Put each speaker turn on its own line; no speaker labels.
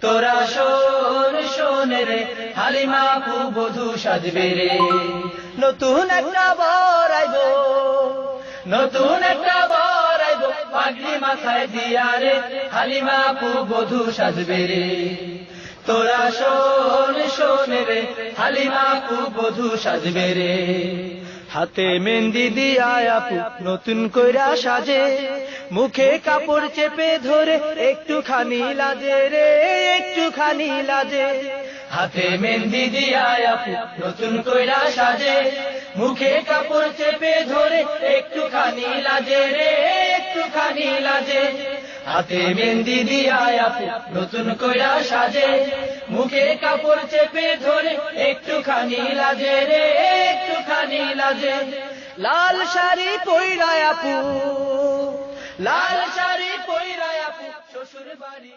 তোরা শোন শোন রে হালিমা আপু বধূ সাজবে রে নতুন একটা বর আইবো নতুন একটা বর আইবো পাগড়ি মাথায় দিয়া রে হালিমা আপু বধূ সাজবে রে তোরা শোন শোন রে হালিমা আপু বধূ সাজবে রে হাতে মেহেন্দি দিয়া আপু নতুন কইরা সাজে মুখে কাপড় চেপে ধরে একটুখানি লাজে রে একটুখানি লাজে হাতে মেহেন্দি দিয়া আপু নতুন কইরা সাজে মুখে কাপড় চেপে ধরে একটুখানি লাজে রে একটুখানি লাজে হাতে মেহেন্দি দিয়া আপু নতুন কইরা সাজে মুখে কাপড় চেপে ধরে একটুখানি লাজে রে একটুখানি লাজে লাল শাড়ি পইরা আপু লাল শাড়ি পইরা আপু শ্বশুর বাড়ি